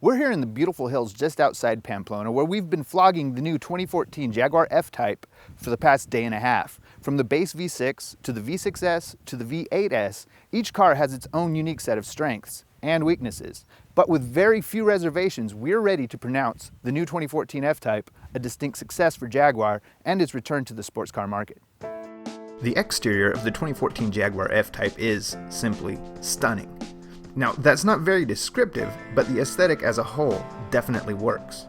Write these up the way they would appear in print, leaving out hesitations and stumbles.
We're here in the beautiful hills just outside Pamplona, where we've been flogging the new 2014 Jaguar F-Type for the past day and a half. From the base V6 to the V6S to the V8S, each car has its own unique set of strengths and weaknesses. But with very few reservations, we're ready to pronounce the new 2014 F-Type a distinct success for Jaguar and its return to the sports car market. The exterior of the 2014 Jaguar F-Type is simply stunning. Now, that's not very descriptive, but the aesthetic as a whole definitely works.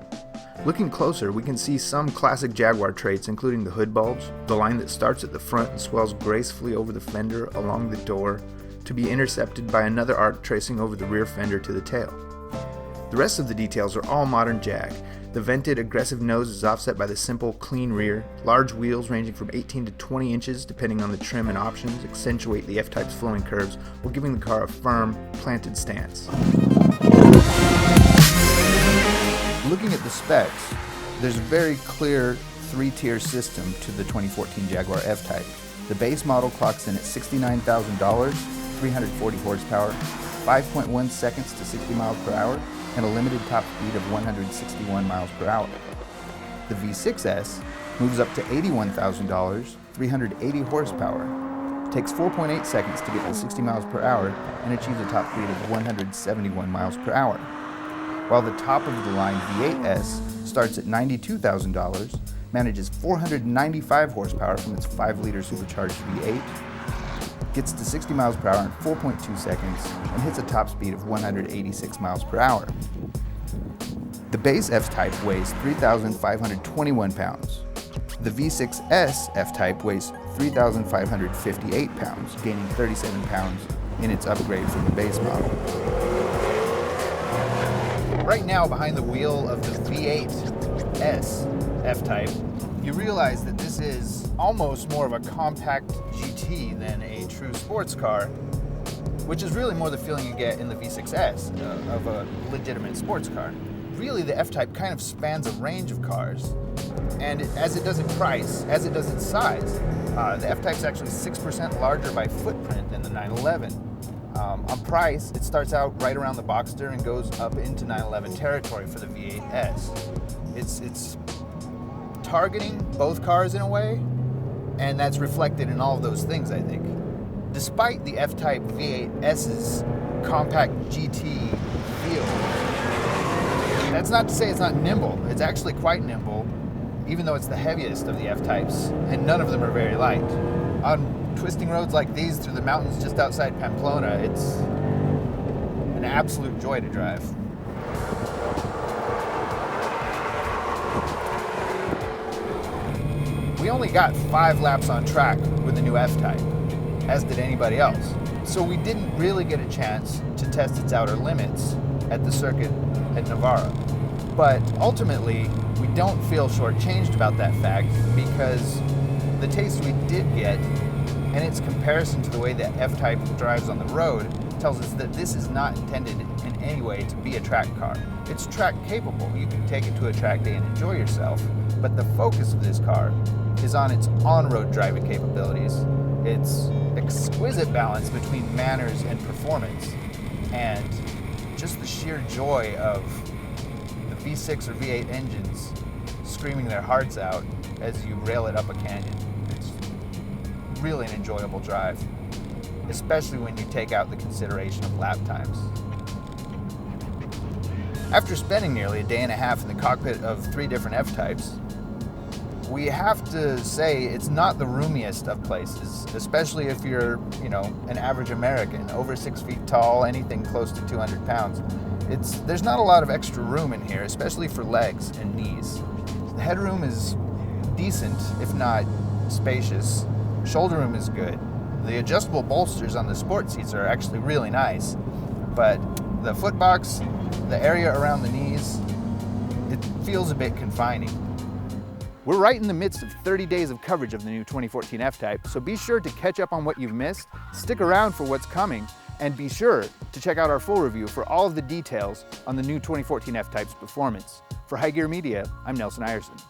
Looking closer, we can see some classic Jaguar traits, including the hood bulge, the line that starts at the front and swells gracefully over the fender along the door, to be intercepted by another arc tracing over the rear fender to the tail. The rest of the details are all modern Jag. The vented, aggressive nose is offset by the simple, clean rear. Large wheels ranging from 18 to 20 inches, depending on the trim and options, accentuate the F-Type's flowing curves while giving the car a firm, planted stance. Looking at the specs, there's a very clear three-tier system to the 2014 Jaguar F-Type. The base model clocks in at $69,000, 340 horsepower, 5.1 seconds to 60 miles per hour, and a limited top speed of 161 miles per hour. The V6S moves up to $81,000, 380 horsepower, takes 4.8 seconds to get to 60 miles per hour, and achieves a top speed of 171 miles per hour. While the top of the line V8S starts at $92,000, manages 495 horsepower from its 5-liter supercharged V8, gets to 60 miles per hour in 4.2 seconds, and hits a top speed of 186 miles per hour. The base F-Type weighs 3,521 pounds. The V6S F-Type weighs 3,558 pounds, gaining 37 pounds in its upgrade from the base model. Right now, behind the wheel of the V8S F-Type, you realize that this is almost more of a compact GT than a true sports car, which is really more the feeling you get in the V6S of a legitimate sports car. Really, the F-Type kind of spans a range of cars, and as it does in price, as it does in size, the F-Type is actually 6% larger by footprint than the 911. On price, it starts out right around the Boxster and goes up into 911 territory for the V8S. It's targeting both cars in a way, and that's reflected in all of those things, I think. Despite the F-Type V8S's compact GT feel, that's not to say it's not nimble. It's actually quite nimble, even though it's the heaviest of the F-Types, and none of them are very light. On twisting roads like these through the mountains just outside Pamplona, it's an absolute joy to drive. We only got 5 laps on track with the new F-Type, as did anybody else. So we didn't really get a chance to test its outer limits at the circuit at Navarra. But ultimately, we don't feel shortchanged about that fact, because the taste we did get and its comparison to the way the F-Type drives on the road tells us that this is not intended in any way to be a track car. It's track capable. You can take it to a track day and enjoy yourself, but the focus of this car is on its on-road driving capabilities, its exquisite balance between manners and performance, and just the sheer joy of the V6 or V8 engines screaming their hearts out as you rail it up a canyon. It's really an enjoyable drive, especially when you take out the consideration of lap times. After spending nearly a day and a half in the cockpit of 3 different F-Types, we have to say it's not the roomiest of places, especially if you're, an average American, over 6 feet tall, anything close to 200 pounds. There's not a lot of extra room in here, especially for legs and knees. The headroom is decent, if not spacious. Shoulder room is good. The adjustable bolsters on the sport seats are actually really nice, but the footbox, the area around the knees, it feels a bit confining. We're right in the midst of 30 days of coverage of the new 2014 F-Type, so be sure to catch up on what you've missed, stick around for what's coming, and be sure to check out our full review for all of the details on the new 2014 F-Type's performance. For High Gear Media, I'm Nelson Ireson.